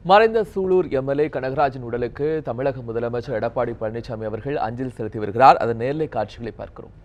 மறைந்த சூலூர் எம்எல்ஏ கனகராஜின் உடலுக்கு தமிழக முதலமைச்சர் எடப்பாடி பழனிசாமி அவர்கள் அஞ்சலி செலுத்தி வருகிறார். அதன் நேரலை காட்சிகளை பார்க்கிறோம்.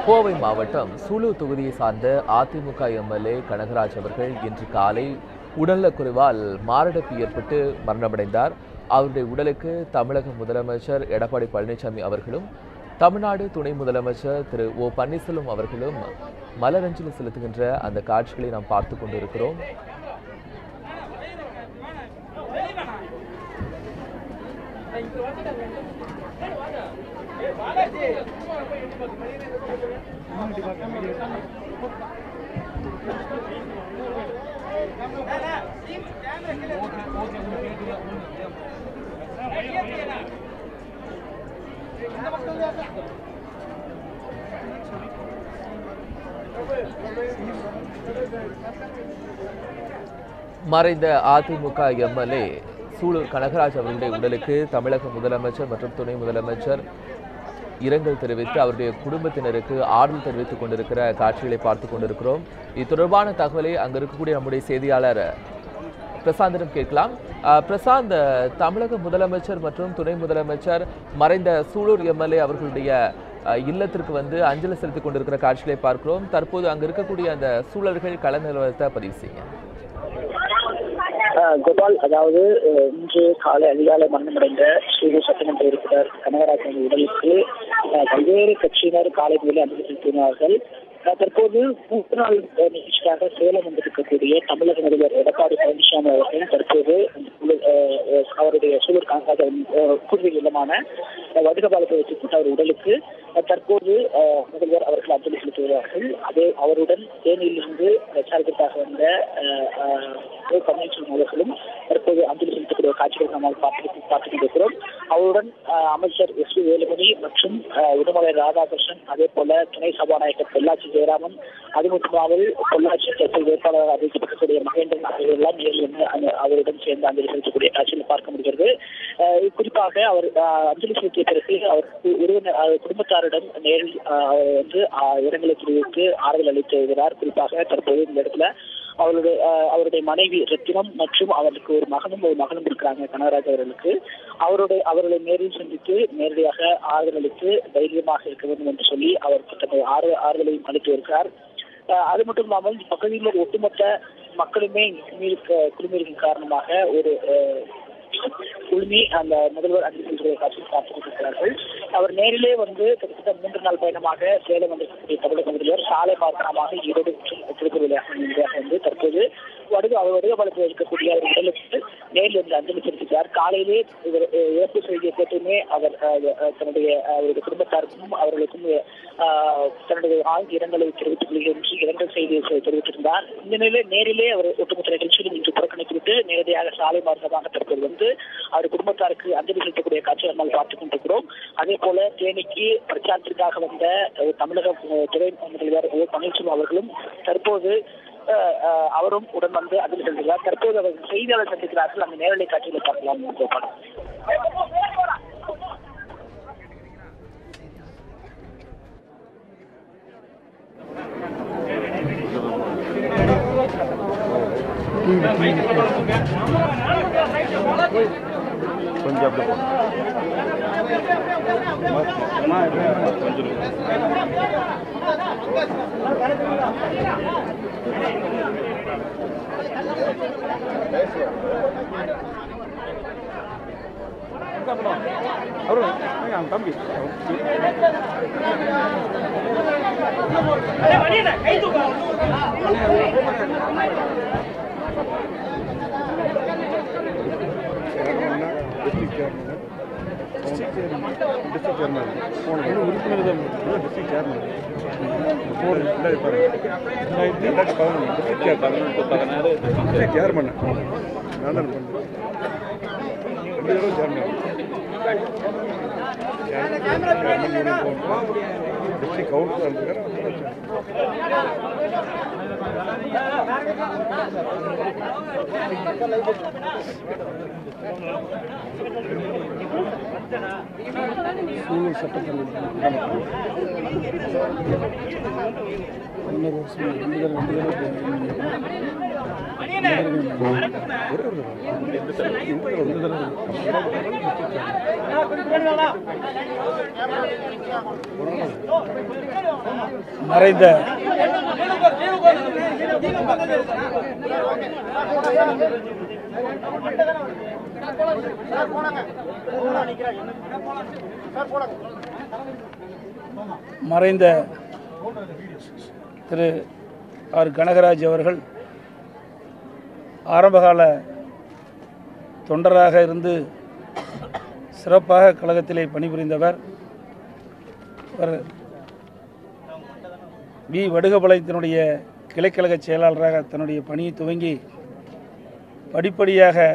கோவை மாவட்டம் சூலூர் தொகுதியை சார்ந்த அதிமுக எம்எல்ஏ கனகராஜ் அவர்கள் இன்று காலை உடல்நலக்குறைவால் மாரடைப்பு ஏற்பட்டு மரணமடைந்தார். அவருடைய உடலுக்கு தமிழக முதலமைச்சர் எடப்பாடி பழனிசாமி அவர்களும் தமிழ்நாடு துணை முதலமைச்சர் திரு ஓ பன்னீர்செல்வம் அவர்களும் மலரஞ்சலி செலுத்துகின்ற அந்த காட்சிகளை நாம் பார்த்து கொண்டிருக்கிறோம். மறைந்த அதிமுக எம்எல்ஏ சூலூர் கனகராஜ் அவர்களுடைய உடலுக்கு தமிழக முதலமைச்சர் மற்றும் துணை முதலமைச்சர் இரங்கல் தெரிவித்து அவருடைய குடும்பத்தினருக்கு ஆறுதல் தெரிவித்துக் கொண்டிருக்கிற காட்சிகளை பார்த்துக் கொண்டிருக்கிறோம். இது தொடர்பான தகவலை அங்கு இருக்கக்கூடிய நம்முடைய செய்தியாளர் பிரசாந்திடம் கேட்கலாம். பிரசாந்த், தமிழக முதலமைச்சர் மற்றும் துணை முதலமைச்சர் மறைந்த சூலூர் எம்எல்ஏ அவர்களுடைய இல்லத்திற்கு வந்து அஞ்சலி செலுத்திக் கொண்டிருக்கிற காட்சிகளை பார்க்கிறோம். தற்போது அங்கு இருக்கக்கூடிய அந்த சூழல்கள் கள நிலவரத்தை பதிவு செய்யுங்க. கோபால், அதாவது இன்று காலை அதிகாலை மரணமடைந்த சூலூர் சட்டமன்ற உறுப்பினர் கனகராஜன் உடலுக்கு பல்வேறு கட்சியினர் காலை முதலே அஞ்சலி செலுத்தினார்கள். தற்போது 3 நாள் நிகழ்ச்சியாக சேலம் வந்திருக்கக்கூடிய தமிழக முதல்வர் எடப்பாடி பழனிசாமி அவர்கள் தற்போது அவருடைய சூலூர் கனகராஜன் பூர்வீக இல்லமான வடுகபாலத்தை வைத்துக் அவர் உடலுக்கு தற்போது முதல்வர் அவர்கள் அஞ்சலி செலுத்துகிறார்கள். அவருடன் தேனியிலிருந்து பிரச்சாரத்திற்காக வந்த ஓ பன்னீர்செல்வம் அவர்களும் தற்போது அஞ்சலி செலுத்தக்கூடிய காட்சிகளை நம்மால் பார்த்துக் கொண்டிருக்கிறோம். அவருடன் அமைச்சர் எஸ். வேலுமணி மற்றும் உடுமலை ராதாகிருஷ்ணன், அதே போல துணை சபாநாயகர் பொள்ளாச்சி ஜெயராமன், அது மட்டுமாமல் பொள்ளாச்சி தேர்தல் வேட்பாளர் அறிவிக்கப்படக்கூடிய மகேந்திரன் ஆகியோரெல்லாம் நேரில் அவருடன் சேர்ந்து அஞ்சலி செலுத்தக்கூடிய காட்சிகளை பார்க்க முடிகிறது. குறிப்பாக அவர் அஞ்சலி செலுத்திய பிறகு அவர் குடும்பத்தாரிடம் நேரில் வந்து இரங்கலை தெரிவித்து ஆறுதல் அளித்து வருகிறார். குறிப்பாக தற்போது இந்த இடத்துல அவருடைய மனைவி ரத்தினம் மற்றும் அவருக்கு ஒரு மகனும் இருக்கிறாங்க கனகராஜ் அவர்களுக்கு. அவர்களை நேரில் சந்தித்து நேரடியாக ஆறுதல் அளித்து தைரியமாக இருக்க வேண்டும் என்று சொல்லி அவர் தனது ஆறுதலையும் அளித்து வருகிறார். அது மட்டும் இல்லாமல் பகுதியில் உள்ள ஒட்டுமொத்த மக்களுமே குடிநீரின் காரணமாக ஒரு குழுமி அந்த முதல்வர் அஞ்சலி காட்சியில் பார்த்துக் கொண்டிருக்கிறார்கள். அவர் நேரிலே வந்து கிட்டத்தட்ட 3 நாள் பயணமாக சேலம் வந்திருக்கக்கூடிய தமிழக முதல்வர் சாலை மாற்றமாக ஈரோடு திருப்பூர் வழியாக வந்து தற்போது வடுகபாலத்தில் இருக்கக்கூடிய அவர் உடலுக்கு நேரில் இருந்து அஞ்சலி செலுத்துகிறார். காலையிலே இறப்பு செய்தியை கேட்டுமே அவர் தன்னுடைய அவருடைய குடும்பத்தாருக்கும் அவர்களுக்கும் தன்னுடைய ஆழ்ந்த இரங்கலை தெரிவித்துக் கொள்கிறேன் என்று இரங்கல் செய்தியை தெரிவித்திருந்தார். இந்த நிலையிலே நேரிலே அவர் ஒட்டுமொத்த நிகழ்ச்சியிலும் இன்று புறக்கணித்துவிட்டு நேரடியாக சாலை மார்க்கமாக தற்போது வந்து அவர் குடும்பத்தாருக்கு அஞ்சலி செலுத்தக்கூடிய காட்சி நம்மால் பார்த்துக் கொண்டிருக்கிறோம். அதே போல தேனிக்கு பிரச்சாரத்திற்காக வந்த தமிழக துணை முதல்வர் ஓ பன்னீர்செல்வம் அவர்களும் தற்போது அவரும் உடன் வந்து அஞ்சலி செலுத்துகிறார். தற்போது அவர்கள் செய்தியாளர் சந்திக்கிறார்கள். அந்த நேரலை காட்சிகளை பார்க்கலாம். Thank you. கொஞ்சம் அப்படி தம்பி டிஸ்ட்ரிக்ட் சேர்மன் உறுப்பினர் தான் டிஸ்ட்ரிக்ட் சேர்மன் டிஸ்ட்ரிக்ட் சேர்மன் நான் தான் சேர்மன் டிஸ்ட்ரிக்ட் கவுன்சிலர் சூழல் சட்டத்தில் மறைந்த திரு ஆர் கனகராஜ் அவர்கள் ஆரம்பகால தொண்டராக இருந்து சிறப்பாக கழகத்திலே பணிபுரிந்தவர். அவர் வி வடுகபாளையத்தினுடைய கிளைக்கழக செயலாளராக தன்னுடைய பணியை துவங்கி படிப்படியாக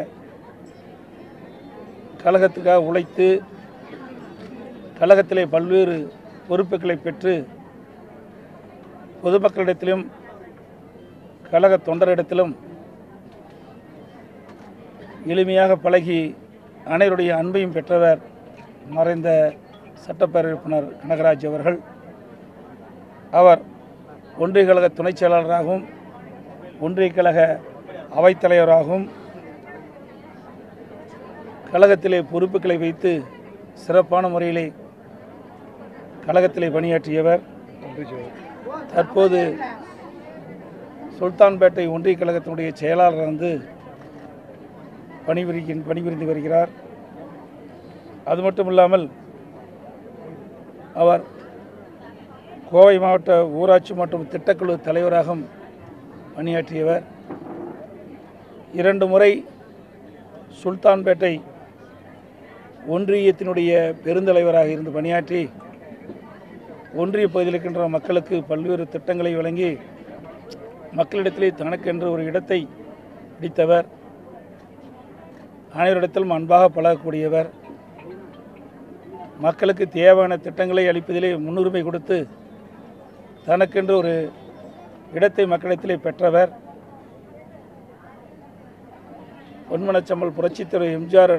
கழகத்துக்காக உழைத்து கழகத்திலே பல்வேறு பொறுப்புகளை பெற்று பொதுமக்களிடத்திலும் கழக தொண்டரிடத்திலும் எளிமையாக பழகி அனைவருடைய அன்பையும் பெற்றவர் மறைந்த சட்டப்பேரவை உறுப்பினர் கனகராஜ் அவர்கள். அவர் ஒன்றிய கழக துணைச் செயலாளராகவும் ஒன்றிய கழக அவைத்தலைவராகவும் கழகத்திலே பொறுப்புகளை வைத்து சிறப்பான முறையிலே கழகத்திலே பணியாற்றியவர். தற்போது சுல்தான்பேட்டை ஒன்றிய கழகத்தினுடைய செயலாளர் வந்து பணிபுரிந்து வருகிறார். அது மட்டும் இல்லாமல் அவர் கோவை மாவட்ட ஊராட்சி மற்றும் திட்டக்குழு தலைவராகவும் பணியாற்றியவர். 2 முறை சுல்தான்பேட்டை ஒன்றியத்தினுடைய பெருந்தலைவராக இருந்து பணியாற்றி ஒன்றிய பகுதியில் இருக்கின்ற மக்களுக்கு பல்வேறு திட்டங்களை வழங்கி மக்களிடத்திலே தனக்கென்று ஒரு இடத்தை பிடித்தவர். அனைவரிடத்திலும் அன்பாக பழகக்கூடியவர். மக்களுக்கு தேவையான திட்டங்களை அளிப்பதிலே முன்னுரிமை கொடுத்து தனக்கென்று ஒரு இடத்தை மக்களிடத்திலே பெற்றவர். பொன்மனச்சம்பல் புரட்சித்தலைவர் எம்ஜிஆர்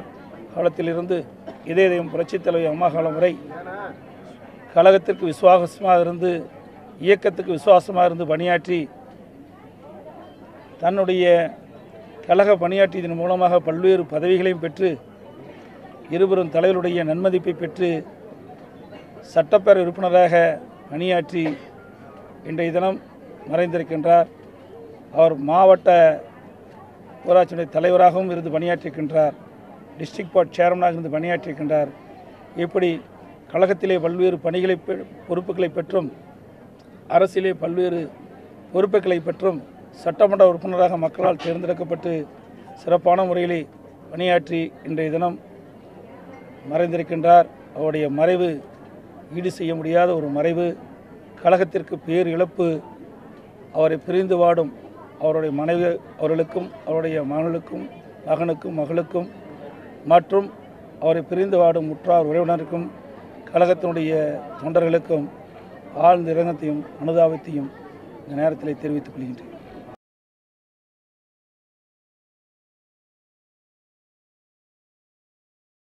காலத்திலிருந்து இதயம் புரட்சித்தலைவர் அம்மா காலம் வரை கழகத்திற்கு விசுவாசமாக இருந்து இயக்கத்துக்கு விசுவாசமாக இருந்து பணியாற்றி தன்னுடைய கழக பணியாற்றியதன் மூலமாக பல்வேறு பதவிகளையும் பெற்று இருவரும் தலைவருடைய நன்மதிப்பை பெற்று சட்டப்பேரவை உறுப்பினராக பணியாற்றி இன்றைய தினம் மறைந்திருக்கின்றார். அவர் மாவட்ட ஊராட்சி தலைவராகவும் இருந்து பணியாற்றியிருக்கின்றார். டிஸ்ட்ரிக்ட் போர்ட் சேர்மனாக இருந்து பணியாற்றியிருக்கின்றார். இப்படி கழகத்திலே பல்வேறு பணிகளை பொறுப்புகளை பெற்றும் அரசியலே பல்வேறு பொறுப்புகளை பெற்றும் சட்டமன்ற உறுப்பினராக மக்களால் தேர்ந்தெடுக்கப்பட்டு சிறப்பான முறையிலே பணியாற்றி இன்றைய தினம் மறைந்திருக்கின்றார். அவருடைய மறைவு ஈடு செய்ய முடியாத ஒரு மறைவு. கழகத்திற்கு பேர் இழப்பு. அவரை பிரிந்து வாடும் அவருடைய மனைவி அவர்களுக்கும் அவருடைய மகனுக்கும் மகளுக்கும் மற்றும் அவரை பிரிந்து வாடும் உற்றார் உறவினருக்கும் கழகத்தினுடைய தொண்டர்களுக்கும் ஆழ்ந்த இரங்கத்தையும் அனுதாபத்தையும் இந்த நேரத்தில் தெரிவித்துக் கொள்கின்றேன்.